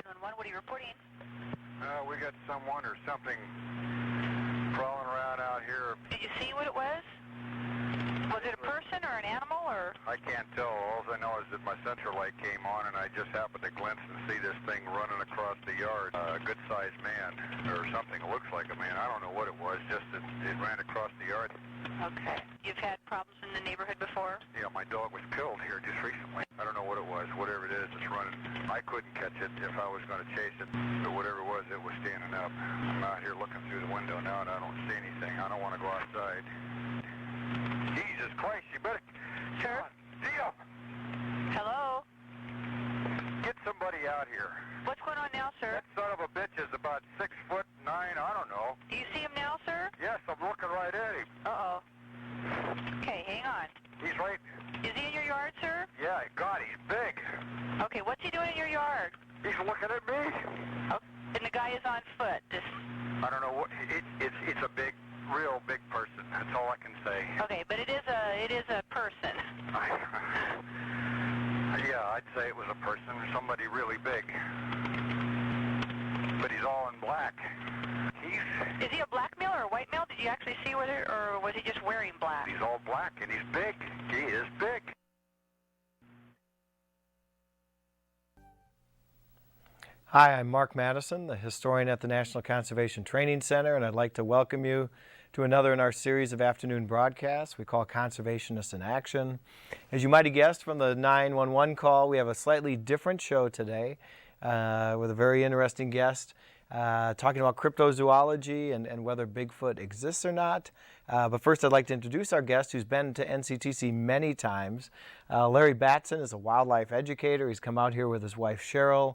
911, what are you reporting? We got someone or something crawling around out here. Did you see what it was? Was it a person or an animal or? I can't tell. All I know is that my central light came on and I just happened to glimpse and see this thing running across the yard. A good-sized man or something. It looks like a man. I don't know what it was, just that it ran across the yard. Okay. You've had problems in the neighborhood before? Yeah, my dog was killed here just recently. I don't know what it was. Whatever it is, it's running. I couldn't catch it if I was going to chase it, but whatever it was standing up. I'm out here looking through the window now and I don't see anything. I don't want to go outside. Jesus Christ, you better... Sir? Theo! Hello? Get somebody out here. What's going on now, sir? That son of a bitch is about 6'9", I don't know. Do you see him now, sir? Yes, I'm looking right at him. Uh-oh. Okay, hang on. He's right... Is he in your yard, sir? Yeah, God, he's big. Okay, what's he doing in your yard? He's looking at me. Oh, and the guy is on foot. I don't know what... It's a big... real big person. That's all I can say. Okay, but it is a person. Yeah, I'd say it was a person, somebody really big. But he's all in black. Is he a black male or a white male? Did you actually see whether, or was he just wearing black? He's all black and he's big. He is big. Hi, I'm Mark Madison, the historian at the National Conservation Training Center, and I'd like to welcome you to another in our series of afternoon broadcasts we call Conservationists in Action. As you might have guessed from the 911 call, we have a slightly different show today with a very interesting guest talking about cryptozoology and whether Bigfoot exists or not. But first I'd like to introduce our guest who's been to NCTC many times. Larry Battson is a wildlife educator. He's come out here with his wife Cheryl.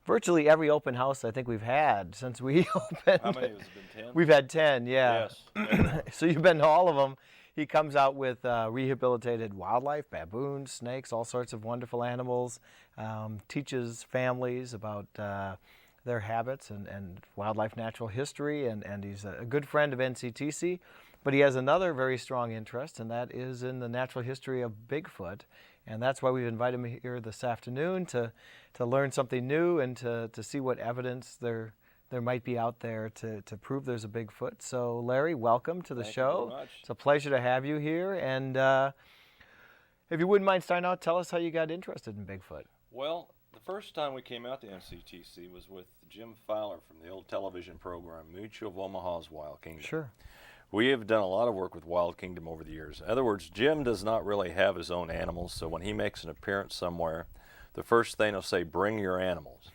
Virtually every open house I think we've had since we opened. How many has it been, 10? We've had 10, yeah. Yes. So you've been to all of them. He comes out with rehabilitated wildlife, baboons, snakes, all sorts of wonderful animals, teaches families about their habits and wildlife natural history, and he's a good friend of NCTC. But he has another very strong interest, and that is in the natural history of Bigfoot. And that's why we've invited him here this afternoon to learn something new and to see what evidence there might be out there to prove there's a Bigfoot. So Larry, welcome to the show. Thank you very much. It's a pleasure to have you here. And if you wouldn't mind starting out, tell us how you got interested in Bigfoot. Well, the first time we came out to NCTC was with Jim Fowler from the old television program, Mutual of Omaha's Wild Kingdom. Sure. We have done a lot of work with Wild Kingdom over the years. In other words, Jim does not really have his own animals, so when he makes an appearance somewhere, the first thing he'll say, bring your animals.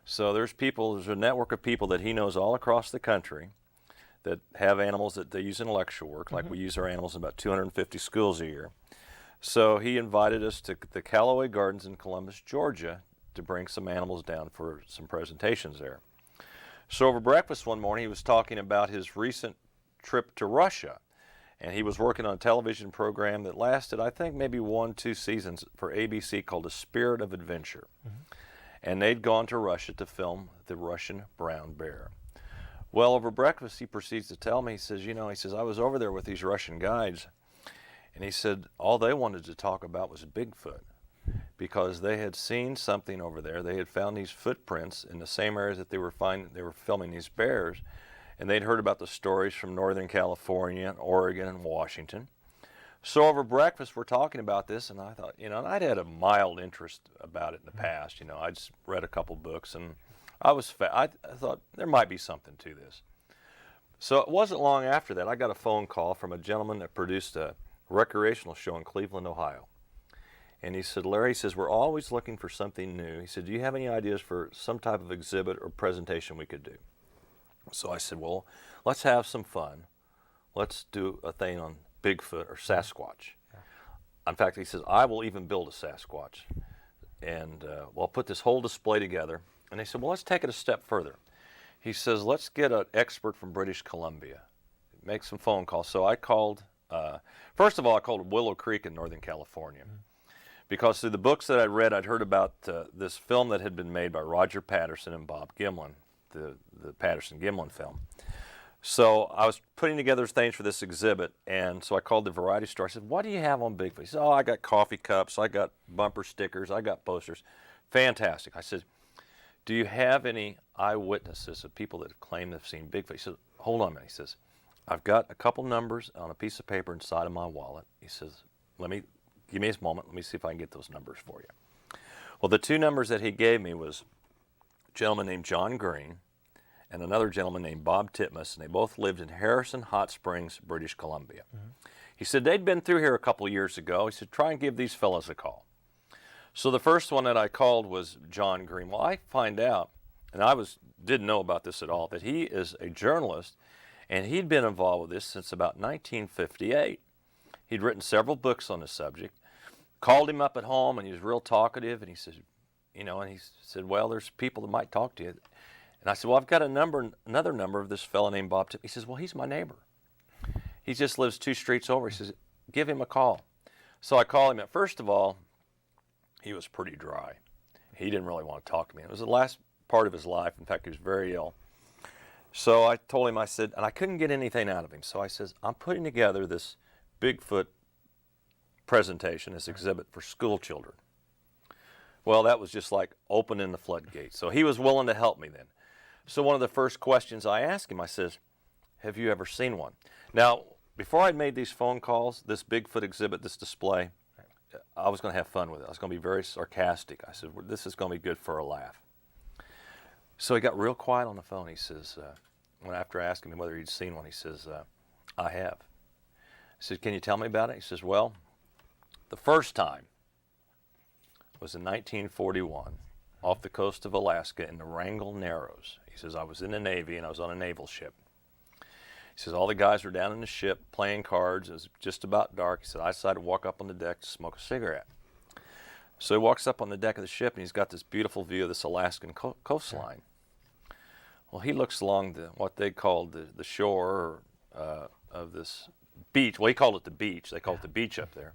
So there's a network of people that he knows all across the country that have animals that they use in lecture work, like we use our animals in about 250 schools a year. So he invited us to the Callaway Gardens in Columbus, Georgia, to bring some animals down for some presentations there. So over breakfast one morning, he was talking about his recent trip to Russia, and he was working on a television program that lasted, I think, maybe 1-2 seasons for ABC called The Spirit of Adventure. And they'd gone to Russia to film the Russian brown bear. Well, over breakfast, he proceeds to tell me, he says, I was over there with these Russian guides, and he said all they wanted to talk about was Bigfoot, because they had seen something over there. They had found these footprints in the same areas that they were filming these bears. And they'd heard about the stories from Northern California, and Oregon, and Washington. So over breakfast, we're talking about this, and I thought, and I'd had a mild interest about it in the past. I'd just read a couple books, and I thought there might be something to this. So it wasn't long after that, I got a phone call from a gentleman that produced a recreational show in Cleveland, Ohio. And he said, Larry, he says, we're always looking for something new. He said, do you have any ideas for some type of exhibit or presentation we could do? So I said, well, let's have some fun. Let's do a thing on Bigfoot or Sasquatch. Yeah. In fact, he says, I will even build a Sasquatch. And we'll put this whole display together. And they said, well, let's take it a step further. He says, let's get an expert from British Columbia. Make some phone calls. So I called, first of all, I called Willow Creek in Northern California. Because through the books that I read, I'd heard about this film that had been made by Roger Patterson and Bob Gimlin. The Patterson Gimlin film. So I was putting together things for this exhibit, and so I called the variety store. I said, what do you have on Bigfoot? He said, I got coffee cups, I got bumper stickers, I got posters. Fantastic. I said, do you have any eyewitnesses of people that have claimed they've seen Bigfoot? He says, hold on a minute. He says, I've got a couple numbers on a piece of paper inside of my wallet. He says, give me a moment. Let me see if I can get those numbers for you. Well, the two numbers that he gave me was a gentleman named John Green and another gentleman named Bob Titmus, and they both lived in Harrison Hot Springs, British Columbia. He said they'd been through here a couple years ago. He said, try and give these fellas a call. So the first one that I called was John Green. Well, I find out, and didn't know about this at all, that he is a journalist, and he'd been involved with this since about 1958. He'd written several books on the subject. Called him up at home, and he was real talkative, and he said, well, there's people that might talk to you. And I said, well, I've got another number of this fellow named Bob Tip. He says, well, he's my neighbor. He just lives 2 streets over. He says, give him a call. So I called him. And first of all, he was pretty dry. He didn't really want to talk to me. It was the last part of his life. In fact, he was very ill. So I told him, I said, and I couldn't get anything out of him. So I says, I'm putting together this Bigfoot presentation, this exhibit for school children. Well, that was just like opening the floodgates. So he was willing to help me then. So one of the first questions I asked him, I says, have you ever seen one? Now, before I'd made these phone calls, this Bigfoot exhibit, this display, I was going to have fun with it. I was going to be very sarcastic. I said, well, this is going to be good for a laugh. So he got real quiet on the phone. He says, after I asked him whether he'd seen one, he says, I have. I said, can you tell me about it? He says, well, the first time was in 1941 off the coast of Alaska in the Wrangell Narrows. He says, I was in the Navy and I was on a naval ship. He says, all the guys were down in the ship playing cards. It was just about dark. He said, I decided to walk up on the deck to smoke a cigarette. So he walks up on the deck of the ship and he's got this beautiful view of this Alaskan coastline. Well, he looks along what they called the shore of this beach. Well, he called it the beach. They call it the beach up there.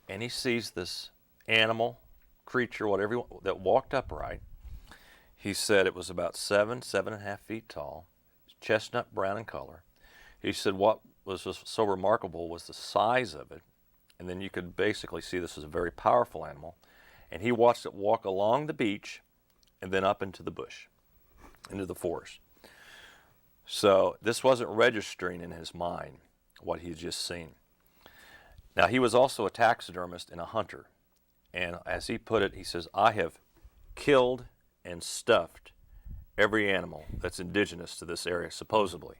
And he sees this animal, creature, whatever, that walked upright. He said it was about 7.5 feet tall, chestnut brown in color. He said what was just so remarkable was the size of it, and then you could basically see this was a very powerful animal. And he watched it walk along the beach and then up into the bush, into the forest. So this wasn't registering in his mind what he had just seen. Now, he was also a taxidermist and a hunter. And as he put it, he says, I have killed and stuffed every animal that's indigenous to this area, supposedly.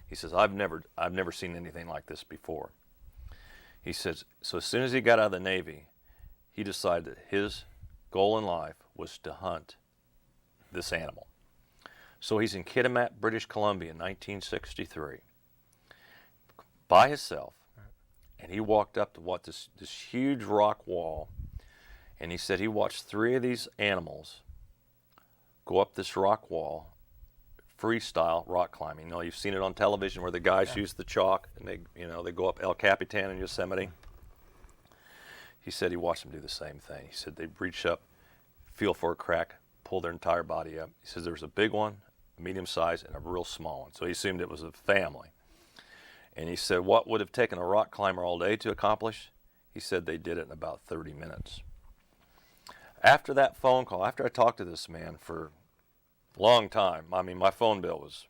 He says, I've never seen anything like this before. He says, so as soon as he got out of the Navy, he decided that his goal in life was to hunt this animal. So he's in Kitimat, British Columbia in 1963 by himself. And he walked up to this huge rock wall, and he said he watched 3 of these animals go up this rock wall, freestyle rock climbing. You know, you've seen it on television where the guys use the chalk and they go up El Capitan in Yosemite. He said he watched them do the same thing. He said they'd reach up, feel for a crack, pull their entire body up. He says there was a big one, a medium size, and a real small one. So he assumed it was a family. And he said what would have taken a rock climber all day to accomplish, he said they did it in about 30 minutes. After that phone call, after I talked to this man for a long time, I mean, my phone bill was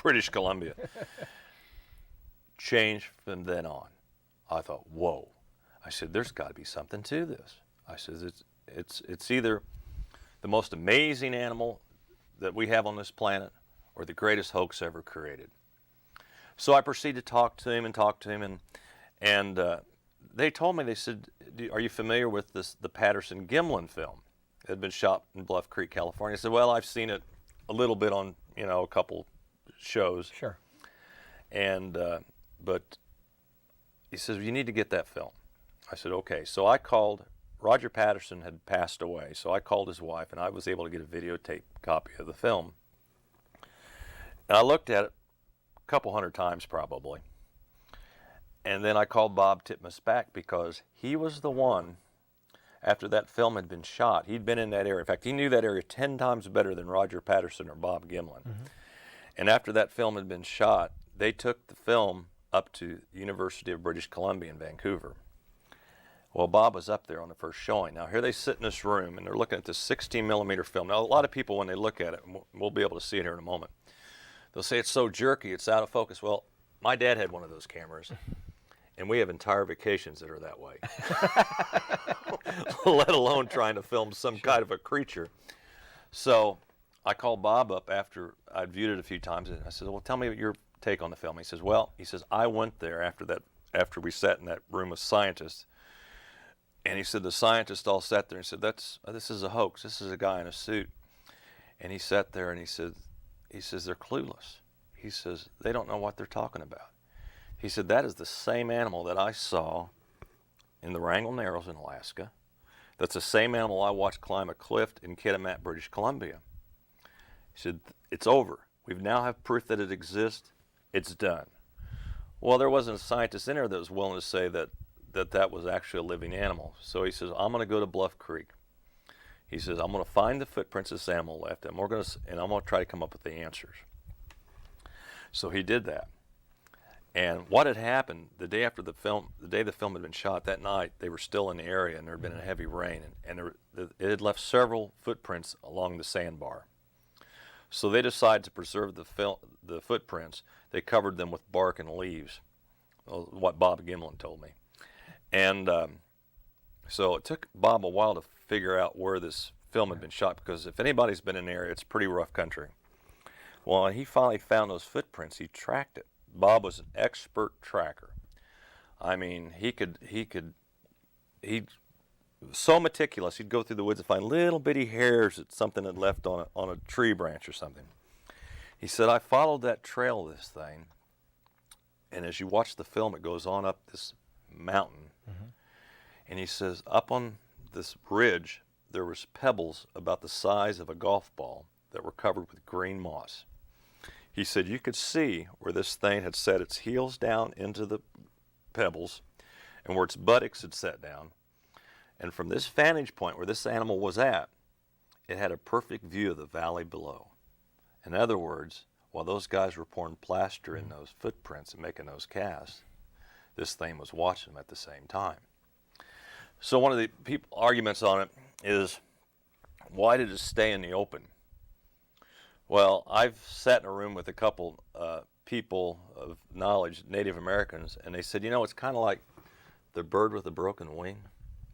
British Columbia, changed from then on. I thought, whoa. I said, there's got to be something to this. I said, it's either the most amazing animal that we have on this planet or the greatest hoax ever created. So I proceeded to talk to him, and they told me, they said, are you familiar with the Patterson Gimlin film? It had been shot in Bluff Creek, California. I said, well, I've seen it a little bit on, a couple shows. Sure. And, but he says, you need to get that film. I said, okay. So I called, Roger Patterson had passed away, so I called his wife, and I was able to get a videotape copy of the film. And I looked at it a couple hundred times probably. And then I called Bob Titmus back because he was the one, after that film had been shot, he'd been in that area. In fact, he knew that area 10 times better than Roger Patterson or Bob Gimlin. Mm-hmm. And after that film had been shot, they took the film up to the University of British Columbia in Vancouver. Well, Bob was up there on the first showing. Now, here they sit in this room, and they're looking at this 16 millimeter film. Now, a lot of people, when they look at it, and we'll be able to see it here in a moment, they'll say it's so jerky, it's out of focus. Well, my dad had one of those cameras, and we have entire vacations that are that way, let alone trying to film some kind of a creature. So I called Bob up after I'd viewed it a few times, and I said, well, tell me your take on the film. He says, well, I went there after we sat in that room with scientists, and he said the scientists all sat there and said, this is a hoax. This is a guy in a suit. And he sat there and he says, they're clueless. He says, they don't know what they're talking about. He said, that is the same animal that I saw in the Wrangell Narrows in Alaska. That's the same animal I watched climb a cliff in Kitimat, British Columbia. He said, it's over. We now have proof that it exists. It's done. Well, there wasn't a scientist in there that was willing to say that was actually a living animal. So he says, I'm going to go to Bluff Creek. He says, I'm going to find the footprints this animal left, and I'm going to try to come up with the answers. So he did that. And what had happened the day the film had been shot, that night they were still in the area, and there had been a heavy rain, and it had left several footprints along the sandbar. So they decided to preserve the footprints. They covered them with bark and leaves, what Bob Gimlin told me. And so it took Bob a while to figure out where this film had been shot, because if anybody's been in the area, it's pretty rough country. Well, when he finally found those footprints, he tracked it. Bob was an expert tracker. I mean, he was so meticulous. He'd go through the woods and find little bitty hairs that something had left on a tree branch or something. He said, I followed that trail of this thing, and as you watch the film, it goes on up this mountain. Mm-hmm. And he says, up on this ridge, there was pebbles about the size of a golf ball that were covered with green moss. He said you could see where this thing had set its heels down into the pebbles and where its buttocks had set down. And from this vantage point where this animal was at, it had a perfect view of the valley below. In other words, while those guys were pouring plaster in those footprints and making those casts, this thing was watching them at the same time. So one of the arguments on it is, why did it stay in the open? Well, I've sat in a room with a couple people of knowledge, Native Americans, and they said, it's kind of like the bird with a broken wing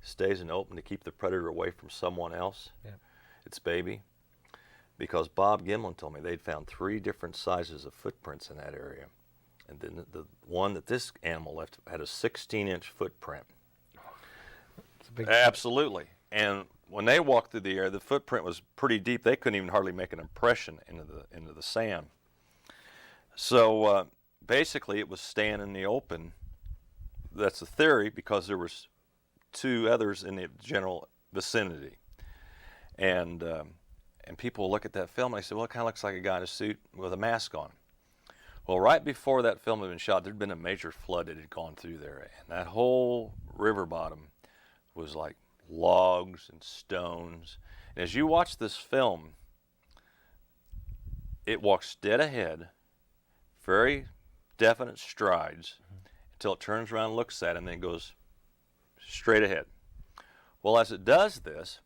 stays in the open to keep the predator away from someone else, its baby. Because Bob Gimlin told me they'd found 3 different sizes of footprints in that area. And then the one that this animal left had a 16-inch footprint. It's a big Absolutely. And when they walked through the area, the footprint was pretty deep. They couldn't even hardly make an impression into the sand. So basically, it was staying in the open. That's the theory, because there was 2 others in the general vicinity. And people look at that film and they say, well, it kind of looks like a guy in a suit with a mask on. Well, right before that film had been shot, there'd been a major flood that had gone through there. And that whole river bottom was like logs and stones. And as you watch this film, it walks dead ahead, very definite strides, until it turns around and looks at it, and then goes straight ahead. Well, as it does this,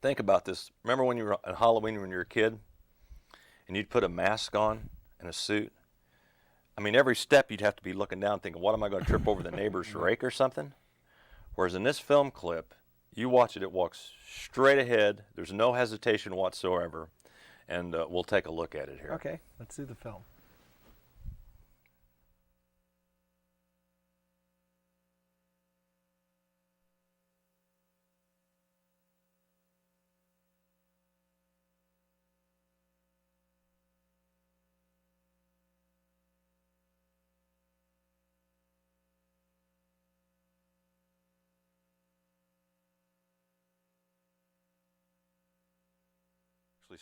think about this. Remember when you were on Halloween when you were a kid, and you'd put a mask on and a suit? I mean, every step you'd have to be looking down thinking, what am I going to trip over the neighbor's rake or something? Whereas in this film clip, you watch it, it walks straight ahead. There's no hesitation whatsoever. And we'll take a look at it here. Okay, let's see the film.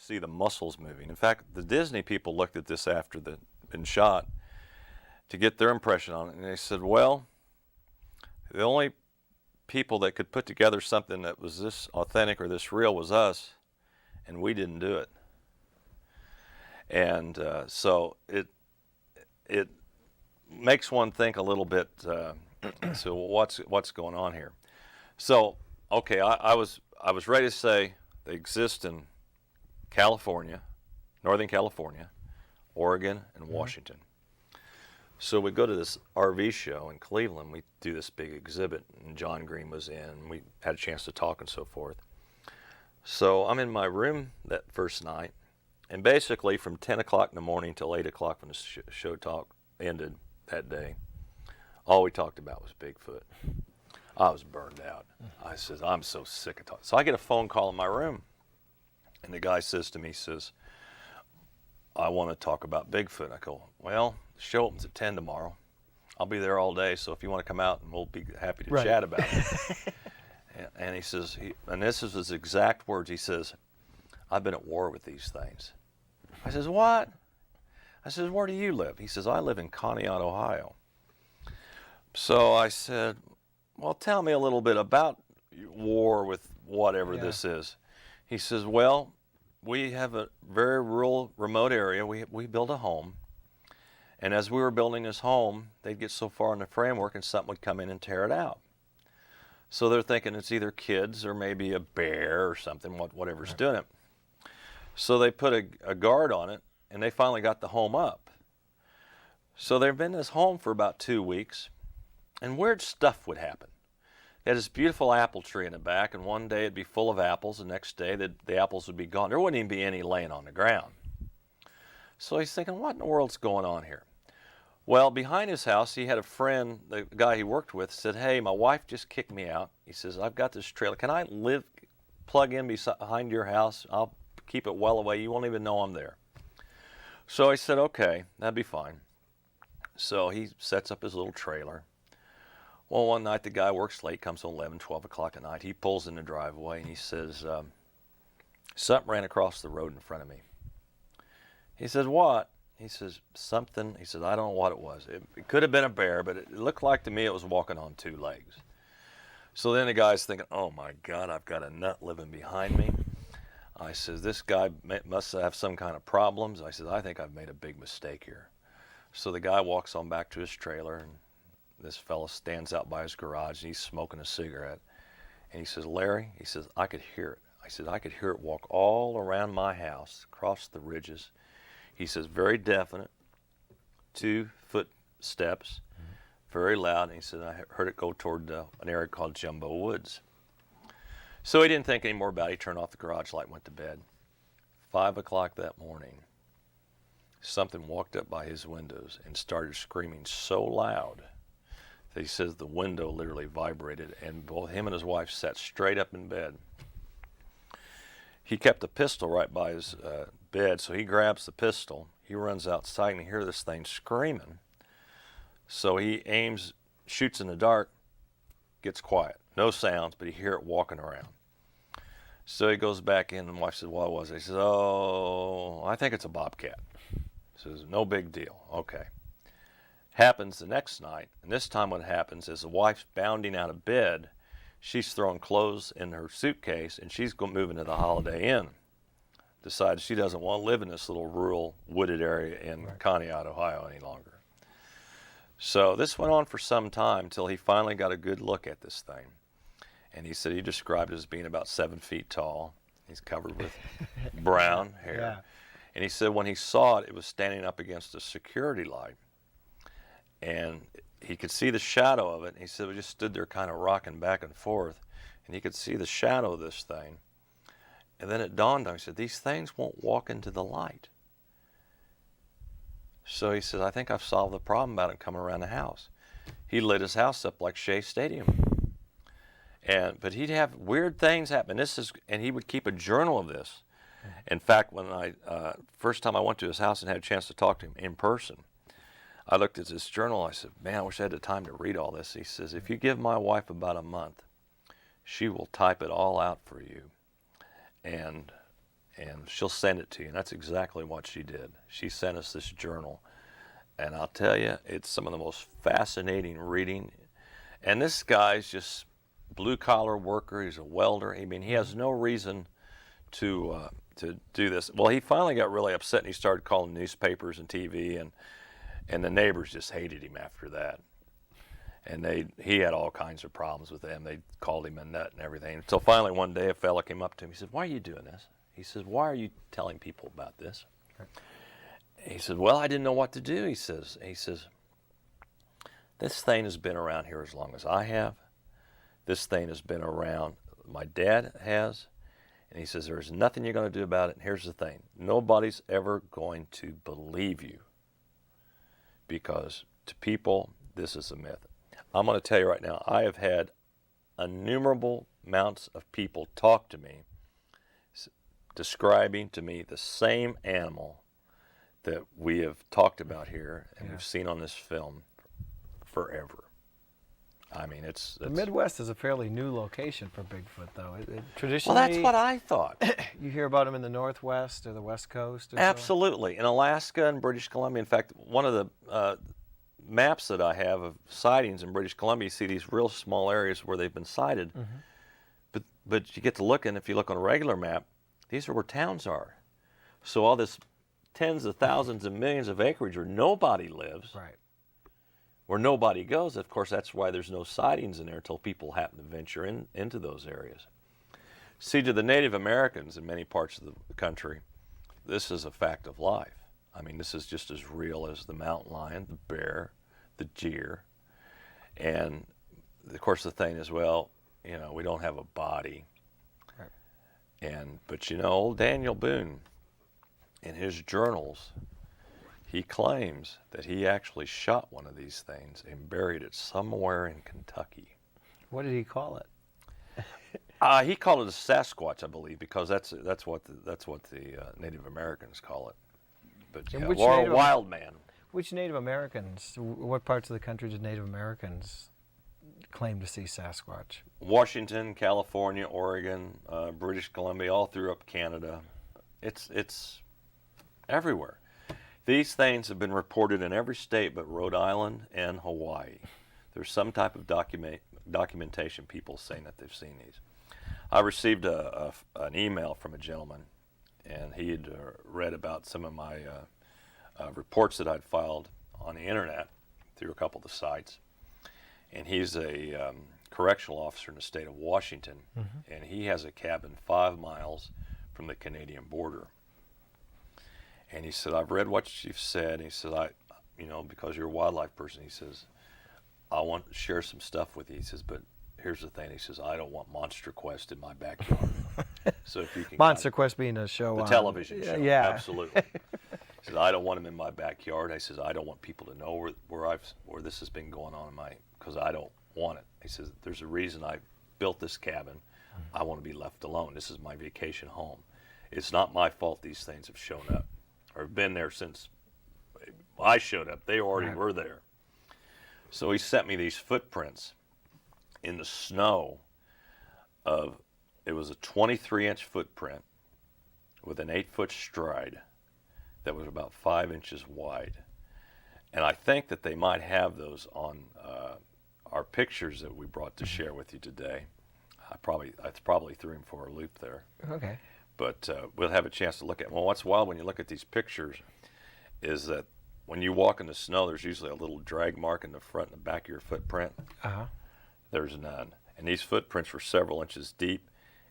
See the muscles moving. In fact, the Disney people looked at this after it had been shot to get their impression on it, and they said, well, the only people that could put together something that was this authentic or this real was us, and we didn't do it. And so it makes one think a little bit So what's going on here? So, okay, I was ready to say they exist in California, Northern California, Oregon, and Washington. So we go to this RV show in Cleveland. We do this big exhibit, and John Green was in. We had a chance to talk and so forth. So I'm in my room that first night, and basically from 10 o'clock in the morning till 8 o'clock when the show talk ended that day, all we talked about was Bigfoot. I was burned out. I says, I'm so sick of talking. So I get a phone call in my room, and the guy says to me, says, I want to talk about Bigfoot. I go, well, the show opens at 10 tomorrow. I'll be there all day, so if you want to come out, and we'll be happy to chat about it. And he says, and this is his exact words, he says, I've been at war with these things. I says, what? I says, where do you live? He says, I live in Conneaut, Ohio. So I said, well, tell me a little bit about war with whatever this is. He says, well, we have a very rural, remote area. We built a home. And as we were building this home, they'd get so far in the framework and something would come in and tear it out. So they're thinking it's either kids or maybe a bear or something, whatever's doing it. So they put a guard on it, and they finally got the home up. So they've been in this home for about 2 weeks, and weird stuff would happen. They had this beautiful apple tree in the back, and one day it'd be full of apples, the next day the apples would be gone. There wouldn't even be any laying on the ground. So he's thinking, what in the world's going on here? Well, behind his house, he had a friend, the guy he worked with, said, hey, my wife just kicked me out. He says, I've got this trailer. Can I plug in behind your house? I'll keep it well away. You won't even know I'm there. So I said, okay, that'd be fine. So he sets up his little trailer. Well, one night the guy works late, comes home 11, 12 o'clock at night. He pulls in the driveway and he says, something ran across the road in front of me. He says, what? He says, something. He says, I don't know what it was. It could have been a bear, but it looked like to me it was walking on 2 legs. So then the guy's thinking, oh my God, I've got a nut living behind me. I says, this guy must have some kind of problems. I says, I think I've made a big mistake here. So the guy walks on back to his trailer, and this fellow stands out by his garage, and he's smoking a cigarette. And he says, Larry, he says, I could hear it. I said, I could hear it walk all around my house, across the ridges. He says, very definite, 2 footsteps, very loud. And he said, I heard it go toward an area called Jumbo Woods. So he didn't think any more about it. He turned off the garage light and went to bed. 5 o'clock that morning, something walked up by his windows and started screaming so loud that he says the window literally vibrated, and both him and his wife sat straight up in bed. He kept a pistol right by his bed, so he grabs the pistol. He runs outside and he hears this thing screaming. So he aims, shoots in the dark, gets quiet. No sounds, but he hear it walking around. So he goes back in, and the wife says, what was it? He says, oh, I think it's a bobcat. He says, no big deal. Okay. Happens the next night, and this time what happens is the wife's bounding out of bed. She's throwing clothes in her suitcase, and she's moving to the Holiday Inn. Decides she doesn't want to live in this little rural wooded area in Conneaut, Ohio any longer. So this went on for some time until he finally got a good look at this thing. And he said he described it as being about 7 feet tall. He's covered with brown hair. Yeah. And he said when he saw it, it was standing up against a security light. And he could see the shadow of it. And he said we just stood there kind of rocking back and forth. And he could see the shadow of this thing. And then it dawned on him, he said, these things won't walk into the light. So he said, I think I've solved the problem about it coming around the house. He lit his house up like Shea Stadium. But he'd have weird things happen. And he would keep a journal of this. In fact, when first time I went to his house and had a chance to talk to him in person, I looked at his journal. I said, man, I wish I had the time to read all this. He says, if you give my wife about a month, she will type it all out for you. And she'll send it to you. And that's exactly what she did. She sent us this journal. And I'll tell you, it's some of the most fascinating reading. And this guy's just blue-collar worker. He's a welder. I mean, he has no reason to do this. Well, he finally got really upset, and he started calling newspapers and TV, and the neighbors just hated him after that. And he had all kinds of problems with them. They called him a nut and everything. Until finally one day a fella came up to him. He said, "Why are you doing this?" He says, "Why are you telling people about this?" He said, "Well, I didn't know what to do." He says, "This thing has been around here as long as I have. This thing has been around, my dad has." And he says, "There's nothing you're going to do about it. And here's the thing. Nobody's ever going to believe you, because to people, this is a myth." I'm going to tell you right now, I have had innumerable amounts of people talk to me describing to me the same animal that we have talked about here and we've seen on this film forever. I mean, it's the Midwest is a fairly new location for Bigfoot, though. Traditionally, well, that's what I thought. You hear about them in the Northwest or the West Coast? Or Absolutely. In Alaska and British Columbia. In fact, one of the maps that I have of sightings in British Columbia, you see these real small areas where they've been sighted. But you get to look, and if you look on a regular map, these are where towns are. So all this tens of thousands and millions of acreage where nobody lives, right, where nobody goes, of course, that's why there's no sightings in there until people happen to venture into those areas. See, to the Native Americans in many parts of the country, this is a fact of life. I mean, this is just as real as the mountain lion, the bear, the deer. And, of course, the thing is, well, you know, we don't have a body. Right. But, you know, old Daniel Boone, in his journals, he claims that he actually shot one of these things and buried it somewhere in Kentucky. What did he call it? He called it a Sasquatch, I believe, because that's what the Native Americans call it. But yeah, or a wild man. Which Native Americans? What parts of the country did Native Americans claim to see Sasquatch? Washington, California, Oregon, British Columbia, all through up Canada. It's everywhere. These things have been reported in every state but Rhode Island and Hawaii. There's some type of documentation, people saying that they've seen these. I received an email from a gentleman, and he had read about some of my reports that I'd filed on the internet through a couple of the sites. And he's a correctional officer in the state of Washington, and he has a cabin 5 miles from the Canadian border. And he said, "I've read what you've said." And he said, because you're a wildlife person, he says, "I want to share some stuff with you." He says, "But here's the thing." He says, "I don't want Monster Quest in my backyard." So if you can, Monster Quest being a show, the television show, yeah, absolutely. He says, "I don't want him in my backyard." He says, "I don't want people to know where this has been going on because I don't want it." He says, "There's a reason I built this cabin. I want to be left alone. This is my vacation home. It's not my fault these things have shown up or have been there since I showed up. They already were there." So he sent me these footprints in the snow it was a 23-inch footprint with an 8-foot stride that was about 5 inches wide. And I think that they might have those on our pictures that we brought to share with you today. I probably threw him for a loop there. Okay. But we'll have a chance to look at it. Well, what's wild when you look at these pictures is that when you walk in the snow, there's usually a little drag mark in the front and the back of your footprint. There's none. And these footprints were several inches deep.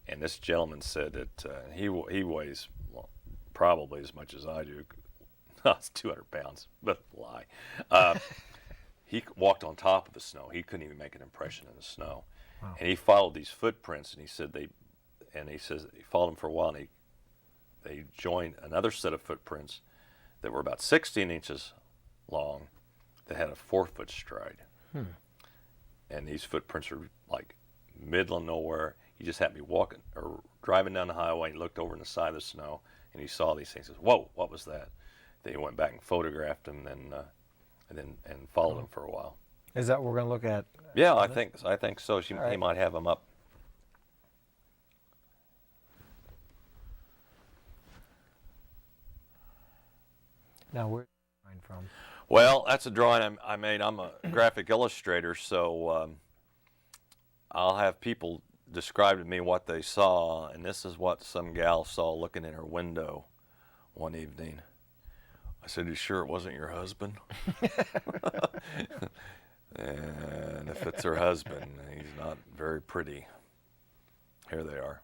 And this gentleman said that he weighs probably as much as I do. It's 200 pounds, but lie. He walked on top of the snow. He couldn't even make an impression in the snow. Wow. And he followed these footprints, and he says he followed them for a while, and they joined another set of footprints that were about 16 inches long that had a 4-foot stride. And these footprints are like middle of nowhere. He just happened to be walking or driving down the highway, and he looked over in the side of the snow, and he saw these things. He says, "Whoa, what was that?" Then he went back and photographed them, and followed them for a while. Is that what we're going to look at? Yeah, I think so. He might have them up. Now, where's the drawing from? Well, that's a drawing I made. I'm a graphic illustrator, so I'll have people describe to me what they saw, and this is what some gal saw looking in her window one evening. I said, "You sure it wasn't your husband?" And if it's her husband, he's not very pretty. Here they are.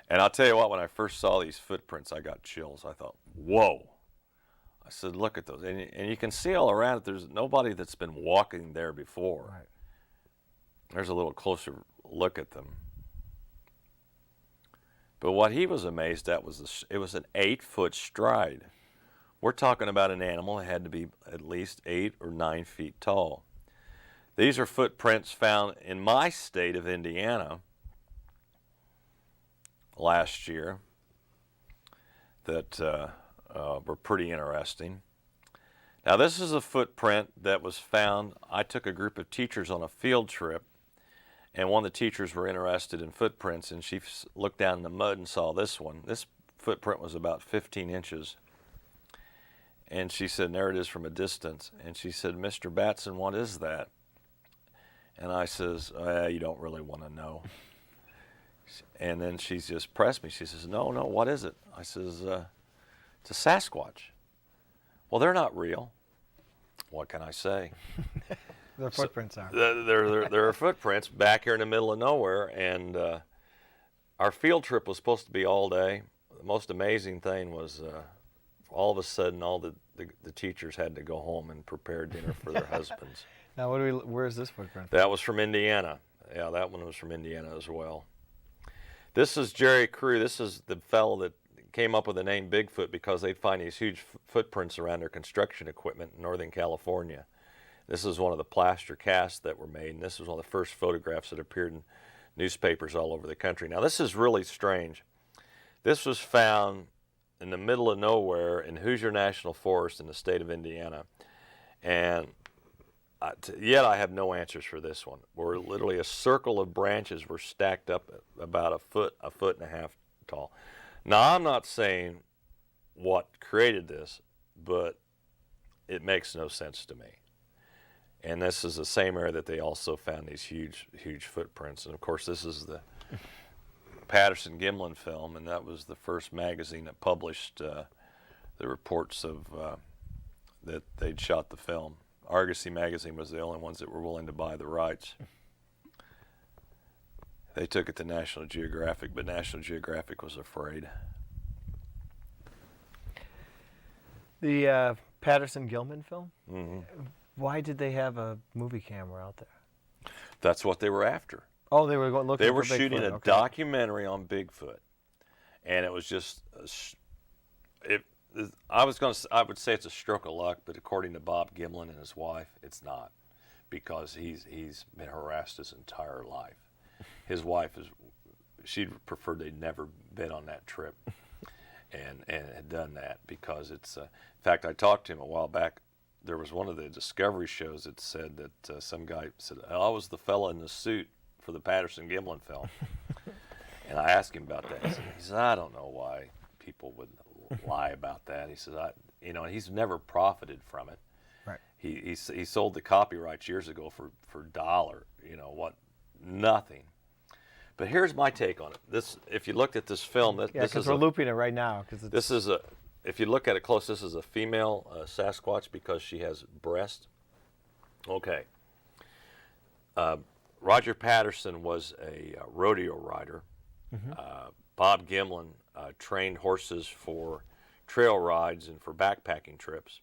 And I'll tell you what, when I first saw these footprints, I got chills. I thought, whoa. I said, look at those. And you can see all around it, there's nobody that's been walking there before. Right. There's a little closer look at them. But what he was amazed at was it was an 8-foot stride. We're talking about an animal that had to be at least 8 or 9 feet tall. These are footprints found in my state of Indiana last year that were pretty interesting. Now, this is a footprint that was found. I took a group of teachers on a field trip, and one of the teachers were interested in footprints, and she looked down in the mud and saw this one. This footprint was about 15 inches. And she said, and there it is from a distance. And she said, Mr. Battson, what is that? And I says, you don't really want to know. And then she's just pressed me. She says, no, what is it? I says, it's a Sasquatch. Well, they're not real. What can I say? Their footprints are. There are footprints back here in the middle of nowhere, and our field trip was supposed to be all day. The most amazing thing was all of a sudden all the teachers had to go home and prepare dinner for their husbands. Now, where's this footprint? That was from Indiana. Yeah, that one was from Indiana as well. This is Jerry Crew. This is the fellow that came up with the name Bigfoot because they'd find these huge footprints around their construction equipment in Northern California. This is one of the plaster casts that were made, and this was one of the first photographs that appeared in newspapers all over the country. Now, this is really strange. This was found in the middle of nowhere in Hoosier National Forest in the state of Indiana, and yet I have no answers for this one. Where literally a circle of branches were stacked up about a foot and a half tall. Now, I'm not saying what created this, but it makes no sense to me. And this is the same area that they also found these huge footprints. And of course, this is the Patterson Gimlin film, and that was the first magazine that published the reports of that they'd shot the film. Argosy magazine was the only ones that were willing to buy the rights. They took it to National Geographic, but National Geographic was afraid. The Patterson Gimlin film? Mm-hmm. Why did they have a movie camera out there? That's what they were after. Oh, they were looking They were for Bigfoot. shooting a documentary on Bigfoot, and it was just I would say it's a stroke of luck, but according to Bob Gimlin and his wife, it's not, because he's been harassed his entire life. His wife she'd preferred they'd never been on that trip, and had done that because it's. In fact, I talked to him a while back. There was one of the Discovery shows that said that some guy said, I was the fella in the suit for the Patterson Gimlin film. And I asked him about that. He said, I don't know why people would lie about that. He says, he's never profited from it. Right. He sold the copyrights years ago for $1. Nothing. But here's my take on it. If you looked at this film, because we're looping it right now. If you look at it close, this is a female Sasquatch because she has breast. Okay. Roger Patterson was a rodeo rider. Mm-hmm. Bob Gimlin trained horses for trail rides and for backpacking trips.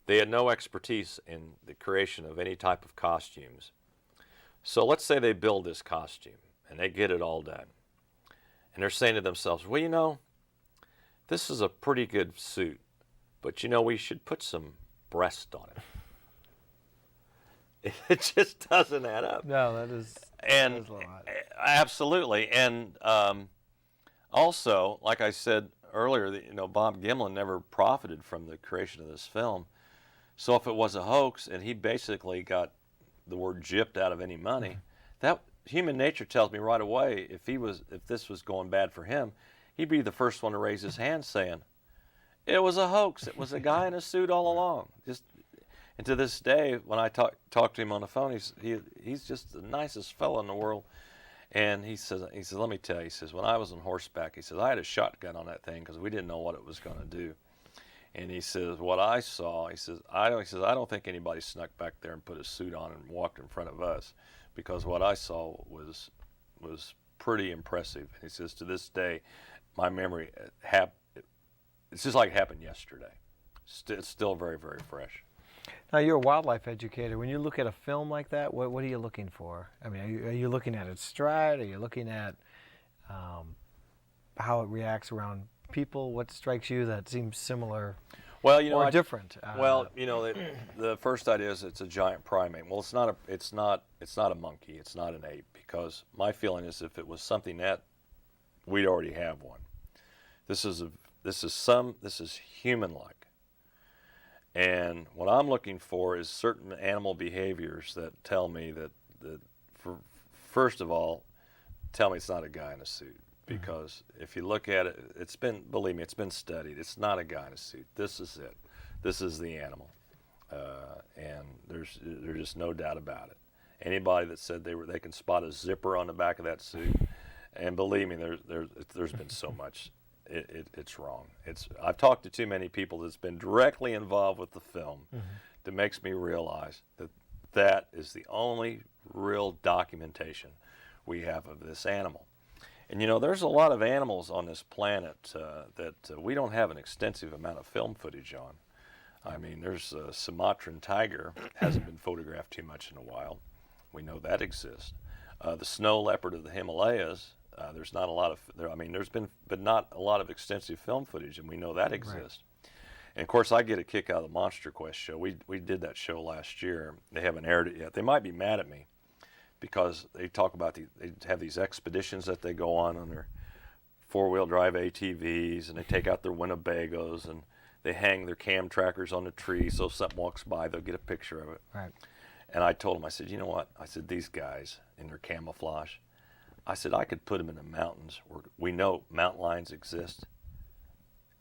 They had no expertise in the creation of any type of costumes. So let's say they build this costume and they get it all done. And they're saying to themselves, well, this is a pretty good suit, but we should put some breast on it. It just doesn't add up. No, that is a lot. Absolutely. And also, like I said earlier, Bob Gimlin never profited from the creation of this film. So if it was a hoax and he basically got the word gypped out of any money, that human nature tells me right away if this was going bad for him, he'd be the first one to raise his hand saying, it was a hoax. It was a guy in a suit all along. And to this day, when I talk to him on the phone, he's just the nicest fellow in the world. And he says, let me tell you, he says, when I was on horseback, he says, I had a shotgun on that thing because we didn't know what it was going to do. And he says, what I saw, he says, I don't think anybody snuck back there and put a suit on and walked in front of us, because what I saw was pretty impressive. And he says, to this day, my memory, it's just like it happened yesterday. It's still very, very fresh. Now, you're a wildlife educator. When you look at a film like that, what are you looking for? I mean, are you looking at its stride? Are you looking at how it reacts around people? What strikes you that seems similar or different? The first idea is it's a giant primate. Well, it's not a monkey. It's not an ape, because my feeling is if it was something that we'd already have one. This is human-like. And what I'm looking for is certain animal behaviors that tell me that first of all, tell me it's not a guy in a suit. Because if you look at it, believe me, it's been studied. It's not a guy in a suit. This is it. This is the animal. And there's just no doubt about it. Anybody that said they can spot a zipper on the back of that suit, and believe me, there's been so much. It's wrong. I've talked to too many people that's been directly involved with the film that makes me realize that is the only real documentation we have of this animal. And there's a lot of animals on this planet that we don't have an extensive amount of film footage on. I mean, there's a Sumatran tiger, hasn't been photographed too much in a while. We know that exists. The snow leopard of the Himalayas, there's not a lot of, there's been, but not a lot of extensive film footage, and we know that exists. Right. And of course, I get a kick out of the Monster Quest show. We did that show last year. They haven't aired it yet. They might be mad at me, because they talk about they have these expeditions that they go on their four-wheel drive ATVs, and they take out their Winnebagos, and they hang their cam trackers on the tree, so if something walks by, they'll get a picture of it. Right. And I told them, I said, you know what? I said, these guys in their camouflage, I said, I could put them in the mountains where we know mountain lions exist,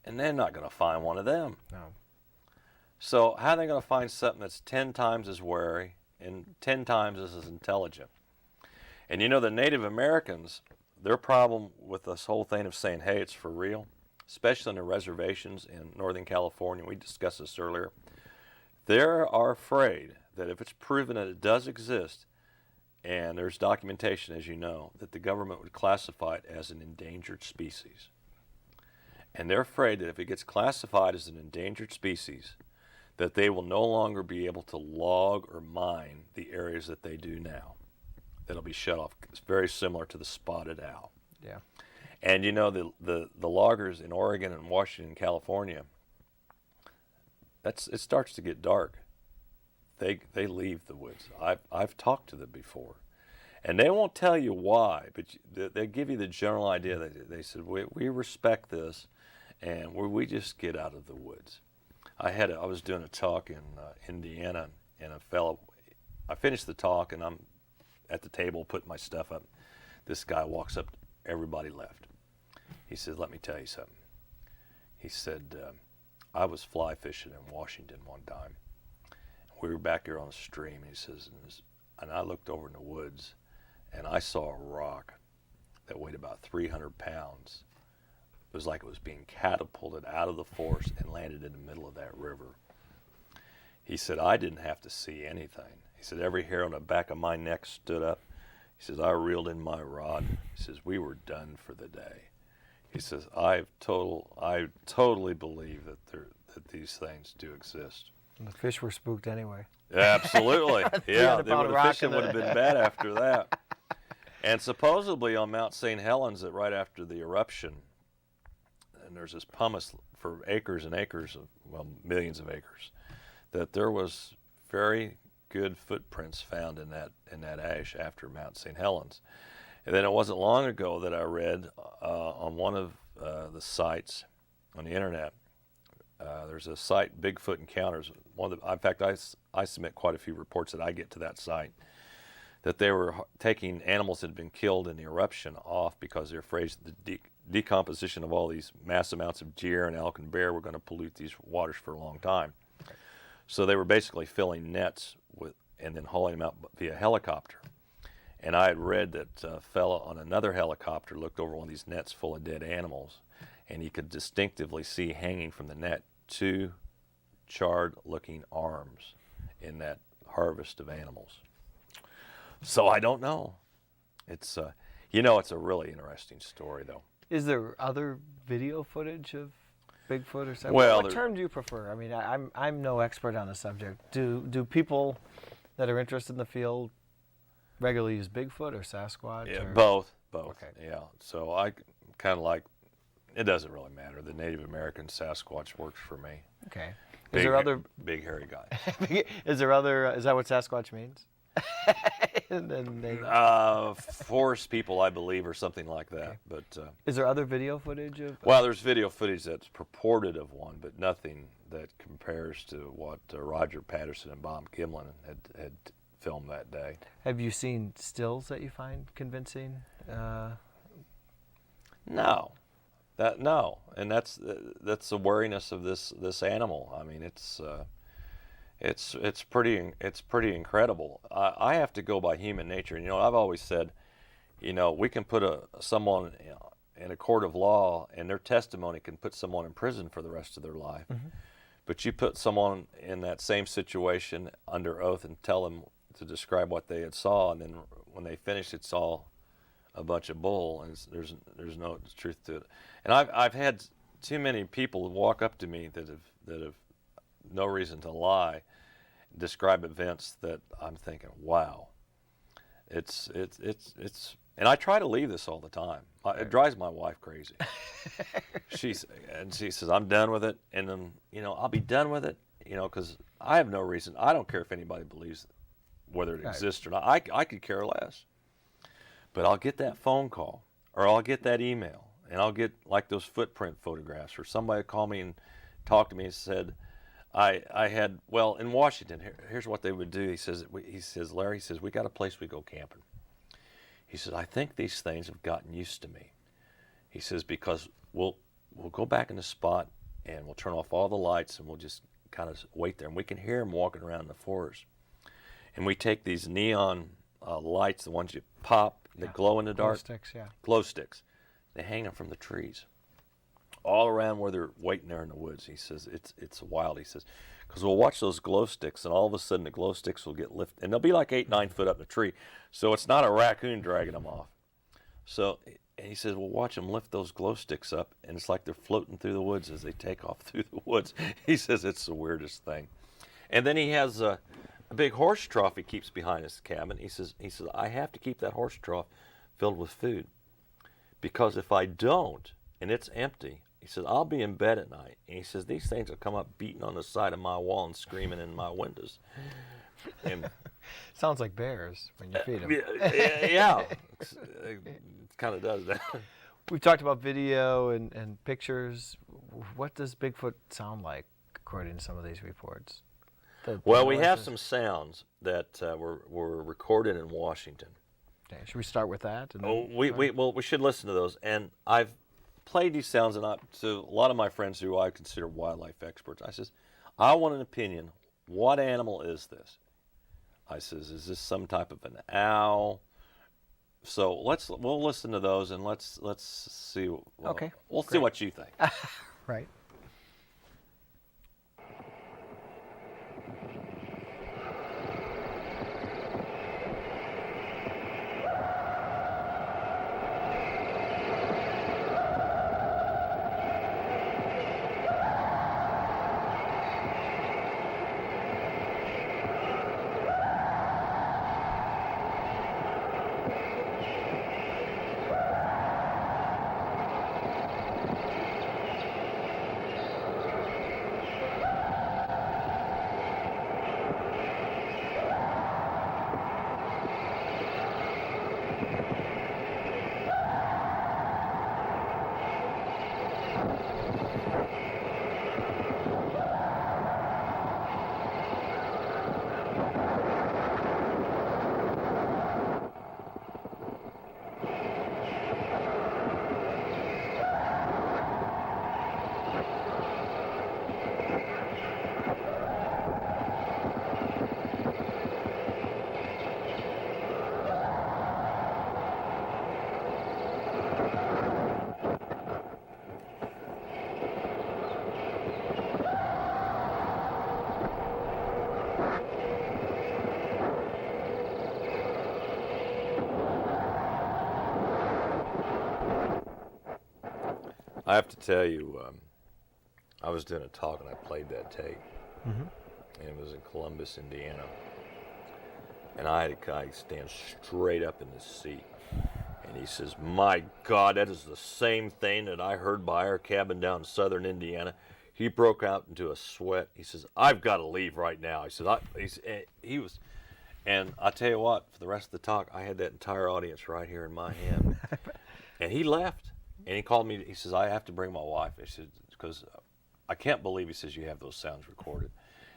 and they're not going to find one of them. No. So how are they going to find something that's 10 times as wary and 10 times as intelligent? And the Native Americans, their problem with this whole thing of saying, hey, it's for real, especially on the reservations in Northern California, we discussed this earlier, they are afraid that if it's proven that it does exist, and there's documentation, as you know, that the government would classify it as an endangered species. And they're afraid that if it gets classified as an endangered species, that they will no longer be able to log or mine the areas that they do now. That'll be shut off. It's very similar to the spotted owl. Yeah. And the loggers in Oregon and Washington and California, it starts to get dark. They leave the woods. I've talked to them before, and they won't tell you why, but they give you the general idea. They said we respect this, and we just get out of the woods. I was doing a talk in Indiana, and I finished the talk, and I'm at the table putting my stuff up. This guy walks up, everybody left. He said, let me tell you something. He said, I was fly fishing in Washington one time. We were back here on the stream, he says, and I looked over in the woods, and I saw a rock that weighed about 300 pounds. It was like it was being catapulted out of the forest and landed in the middle of that river. He said, I didn't have to see anything. He said, every hair on the back of my neck stood up. He says, I reeled in my rod. He says, we were done for the day. He says, I totally believe that these things do exist. And the fish were spooked anyway. Absolutely. Yeah, the fishing would have been bad after that. And supposedly on Mount St. Helens, that right after the eruption, and there's this pumice for acres and acres of, millions of acres, that there was very good footprints found in that ash after Mount St. Helens. And then it wasn't long ago that I read on one of the sites on the internet, there's a site, Bigfoot Encounters. In fact, I submit quite a few reports that I get to that site, that they were taking animals that had been killed in the eruption off because they're afraid the decomposition of all these mass amounts of deer and elk and bear were going to pollute these waters for a long time. So they were basically filling nets and then hauling them out via helicopter. And I had read that a fellow on another helicopter looked over one of these nets full of dead animals, and he could distinctively see hanging from the net two charred-looking arms in that harvest of animals. So I don't know. It's it's a really interesting story, though. Is there other video footage of Bigfoot or something? Well, what term do you prefer? I mean, I'm no expert on the subject. Do people that are interested in the field regularly use Bigfoot or Sasquatch? Yeah, or? both. Okay. Yeah. So I kind of like. It doesn't really matter. The Native American Sasquatch works for me. Okay. Is there other big hairy guy? Is there other? Is that what Sasquatch means? And then they... Forest people, I believe, or something like that. Okay. But is there other video footage of? Well, there's video footage that's purported of one, but nothing that compares to what Roger Patterson and Bob Gimlin had filmed that day. Have you seen stills that you find convincing? No, and that's the wariness of this animal. I mean, it's pretty incredible. I have to go by human nature. You know, I've always said, we can put someone in a court of law, and their testimony can put someone in prison for the rest of their life. Mm-hmm. But you put someone in that same situation under oath and tell them to describe what they had saw, and then when they finish, it's all a bunch of bull, and there's no truth to it. And I've had too many people walk up to me that have no reason to lie, describe events that I'm thinking, wow, it's and I try to leave this all the time. It drives my wife crazy. She says, I'm done with it, and then I'll be done with it, because I have no reason. I don't care if anybody believes whether it exists or not. I could care less. But I'll get that phone call, or I'll get that email, and I'll get like those footprint photographs, or somebody called me and talked to me and said, I had, well, in Washington, here's what they would do. He says, Larry, we got a place we go camping. He says, I think these things have gotten used to me. He says, because we'll go back in the spot, and we'll turn off all the lights, and we'll just kind of wait there, and we can hear them walking around in the forest. And we take these neon lights, the ones you pop, that glow in the dark. Glow sticks, yeah. Glow sticks. They hang them from the trees, all around where they're waiting there in the woods. He says it's wild. He says, because we'll watch those glow sticks, and all of a sudden the glow sticks will get lifted, and they'll be like 8-9 foot up in the tree. So it's not a raccoon dragging them off. So, and he says, we'll watch them lift those glow sticks up, and it's like they're floating through the woods as they take off through the woods. He says it's the weirdest thing. And then he has a big horse trough he keeps behind his cabin. He says, I have to keep that horse trough filled with food, because if I don't, and it's empty, he says, I'll be in bed at night. And he says, these things will come up beating on the side of my wall and screaming in my windows. And sounds like bears when you feed them. Yeah, it kind of does that. We've talked about video and pictures. What does Bigfoot sound like, according to some of these reports? Well, we have some sounds that were recorded in Washington. Okay, should we start with that? We should listen to those. And I've played these sounds to a lot of my friends who I consider wildlife experts. I says, I want an opinion. What animal is this? I says, is this some type of an owl? So we'll listen to those, and let's see. Okay. We'll see what you think. Right. I have to tell you, I was doing a talk and I played that tape. Mm-hmm. And it was in Columbus, Indiana. And I had a guy stand straight up in his seat. And he says, "My God, that is the same thing that I heard by our cabin down in southern Indiana." He broke out into a sweat. He says, "I've got to leave right now." He said, and I tell you what, for the rest of the talk, I had that entire audience right here in my hand. And he left. And he called me. He says, "I have to bring my wife." He said, "Because I can't believe," he says, "you have those sounds recorded."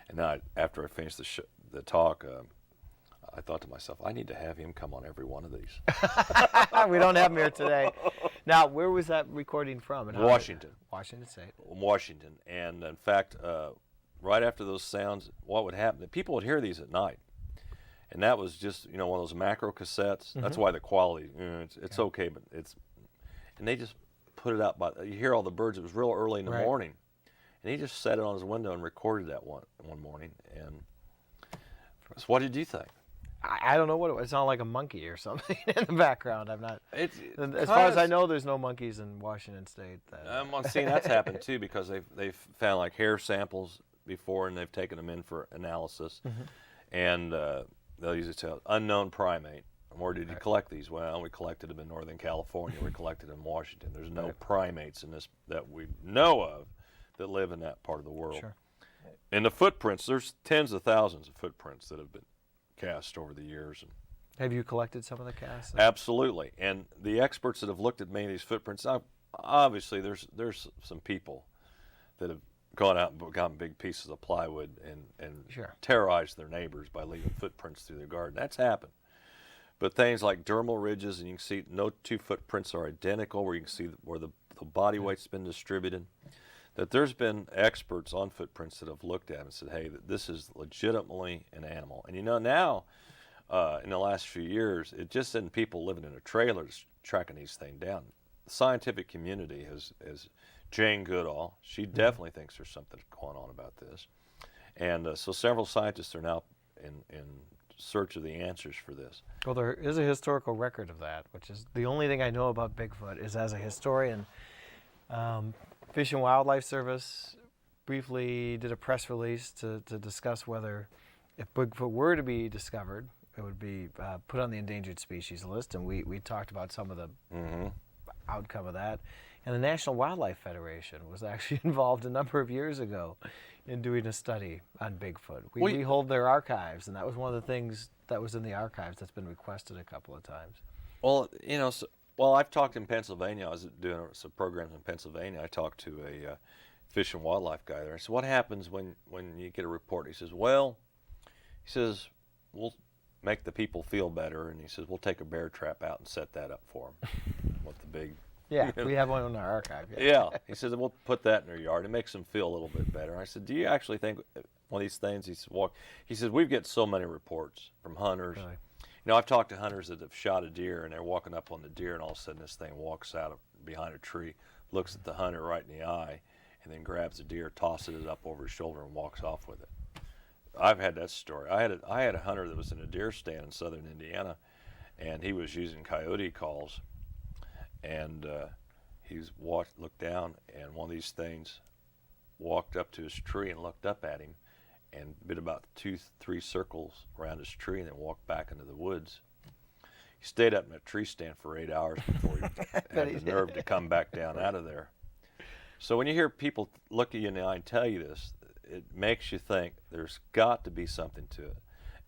And then after I finished the talk, I thought to myself, I need to have him come on every one of these. We don't have him here today. Now, where was that recording from? And Washington. Washington State. Washington. And in fact, right after those sounds, what would happen, people would hear these at night. And that was just, one of those macro cassettes. Mm-hmm. That's why the quality, it's okay, but and they just put it out, you hear all the birds. It was real early in the morning. And he just set it on his window and recorded that one morning. And so what did you think? I don't know what it was. It sounded like a monkey or something in the background. I'm not. As As far as I know, there's no monkeys in Washington State. I'm seeing that's happened too, because they've found like hair samples before, and they've taken them in for analysis. Mm-hmm. And they'll usually tell unknown primate. Where did you collect these? Well, we collected them in Northern California. We collected them in Washington. There's no primates in this that we know of that live in that part of the world. Sure. And the footprints, there's tens of thousands of footprints that have been cast over the years. And have you collected some of the casts? absolutely. And the experts that have looked at many of these footprints, obviously there's some people that have gone out and gotten big pieces of plywood and Sure. terrorized their neighbors by leaving footprints through their garden. That's happened. But things like dermal ridges, and you can see no two footprints are identical, where you can see where the body weight's been distributed. That there's been experts on footprints that have looked at it and said, hey, this is legitimately an animal. And now, in the last few years, it just isn't people living in a trailer tracking these things down. The scientific community has Jane Goodall, she definitely thinks there's something going on about this. And so several scientists are now in search of the answers for this. Well, there is a historical record of that, which is the only thing I know about Bigfoot is as a historian. Fish and Wildlife Service briefly did a press release to discuss whether if Bigfoot were to be discovered, it would be put on the endangered species list, and we talked about some of the outcome of that. And the National Wildlife Federation was actually involved a number of years ago in doing a study on Bigfoot. We hold their archives, and that was one of the things that was in the archives that's been requested a couple of times. Well, well, I've talked in Pennsylvania. I was doing some programs in Pennsylvania. I talked to a fish and wildlife guy there. I said, what happens when you get a report? He says, we'll make the people feel better. And he says, we'll take a bear trap out and set that up for them with the big... Yeah, we have one in our archive. Yeah. He says, we'll put that in their yard. It makes them feel a little bit better. I said, do you actually think one of these things, he says, we get so many reports from hunters. Really? I've talked to hunters that have shot a deer, and they're walking up on the deer, and all of a sudden this thing walks out behind a tree, looks at the hunter right in the eye, and then grabs the deer, tosses it up over his shoulder, and walks off with it. I've had that story. I had a hunter that was in a deer stand in southern Indiana, and he was using coyote calls, and he looked down, and one of these things walked up to his tree and looked up at him, and did about 2-3 circles around his tree, and then walked back into the woods. He stayed up in a tree stand for 8 hours before he had the nerve to come back down out of there. So when you hear people look at you in the eye and tell you this, it makes you think there's got to be something to it.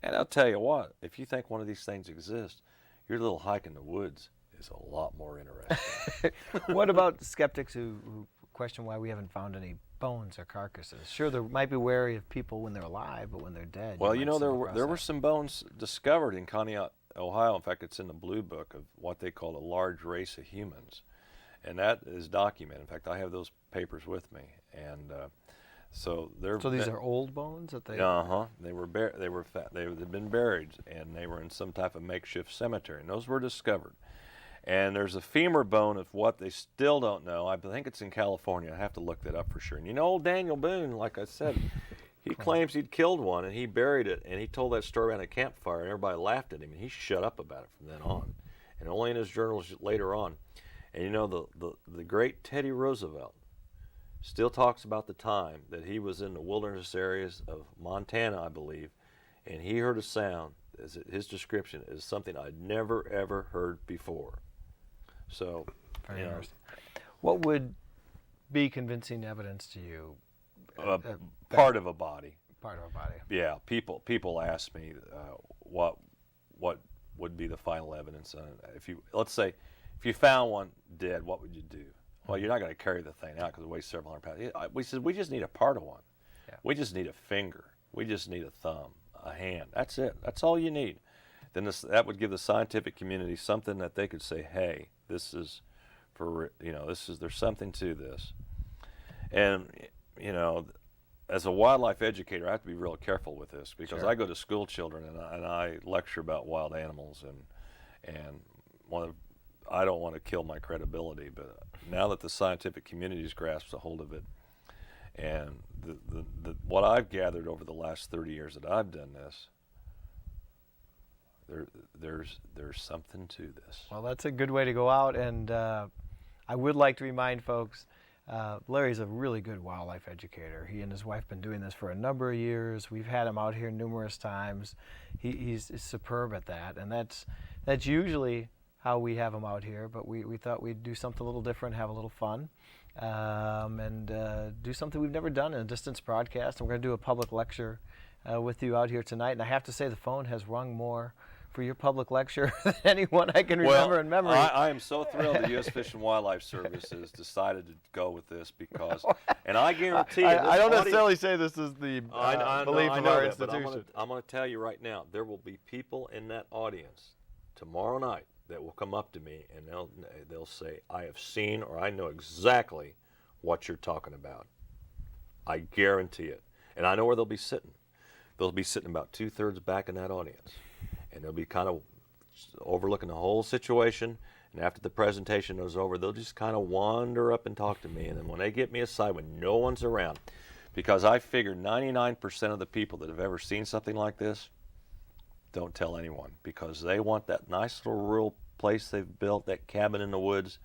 And I'll tell you what, if you think one of these things exists, your little hike in the woods is a lot more interesting. What about skeptics who question why we haven't found any bones or carcasses? Sure, they might be wary of people when they're alive, but when they're dead. Well, there were some bones discovered in Conneaut, Ohio. In fact, it's in the Blue Book of what they call a large race of humans, and that is documented. In fact, I have those papers with me, and so they're. So these are old bones that they. They'd been buried, and they were in some type of makeshift cemetery, and those were discovered. And there's a femur bone of what they still don't know. I think it's in California. I have to look that up for sure. And old Daniel Boone, like I said, he claims he'd killed one, and he buried it, and he told that story around a campfire, and everybody laughed at him, and he shut up about it from then on. And only in his journals later on. And you know, the great Teddy Roosevelt still talks about the time that he was in the wilderness areas of Montana, I believe, and he heard a sound, as his description is something I'd never ever heard before. So, Very interesting. What would be convincing evidence to you? Part of a body. Part of a body. Yeah, people ask me what would be the final evidence on it. Let's say if you found one dead, what would you do? Well, you're not going to carry the thing out because it weighs several hundred pounds. We said we just need a part of one. Yeah. We just need a finger. We just need a thumb, a hand. That's it. That's all you need. Then that would give the scientific community something that they could say, hey, this is for, there's something to this. And, as a wildlife educator, I have to be real careful with this because I go to school children and I lecture about wild animals and I don't want to kill my credibility, but now that the scientific community's grasped a hold of it, and what I've gathered over the last 30 years that I've done this, there's something to this. Well, that's a good way to go out, and I would like to remind folks, Larry's a really good wildlife educator. He and his wife have been doing this for a number of years. We've had him out here numerous times. He's superb at that, and that's usually how we have him out here, but we thought we'd do something a little different, have a little fun, and do something we've never done in a distance broadcast. And we're going to do a public lecture with you out here tonight. And I have to say the phone has rung more for your public lecture than anyone I can remember in memory. I am so thrilled the U.S. Fish and Wildlife Service has decided to go with this because, and I guarantee you, I don't necessarily say this is the belief of our institution. But I'm going to tell you right now, there will be people in that audience tomorrow night that will come up to me and they'll say, I have seen or I know exactly what you're talking about. I guarantee it. And I know where they'll be sitting. They'll be sitting about 2/3 back in that audience. And they'll be kind of overlooking the whole situation. And after the presentation is over, they'll just kind of wander up and talk to me. And then when they get me aside when no one's around, because I figure 99% of the people that have ever seen something like this don't tell anyone because they want that nice little rural place they've built, that cabin in the woods.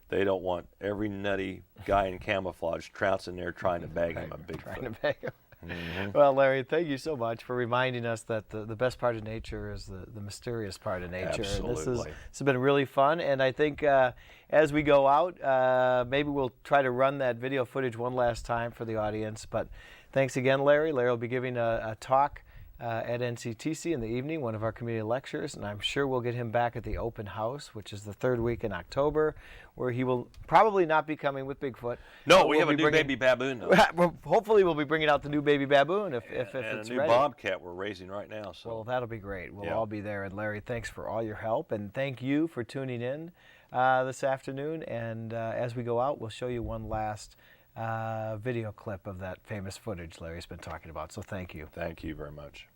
They don't want every nutty guy in camouflage trouncing there trying to bag him a Bigfoot. Trying to bag him. Mm-hmm. Well, Larry, thank you so much for reminding us that the best part of nature is the mysterious part of nature. Absolutely. And this has been really fun, and I think as we go out, maybe we'll try to run that video footage one last time for the audience. But thanks again, Larry. Larry will be giving a talk at NCTC in the evening, one of our community lectures, and I'm sure we'll get him back at the open house, which is the third week in October, where he will probably not be coming with Bigfoot. No, we have a new baby baboon, though. Hopefully we'll be bringing out the new baby baboon if and it's a new ready. bobcat we're raising right now. So. Well, that'll be great. We'll Yeah. all be there. And Larry, thanks for all your help, and thank you for tuning in this afternoon. And as we go out, we'll show you one last video clip of that famous footage Larry's been talking about. So thank you. Thank you very much.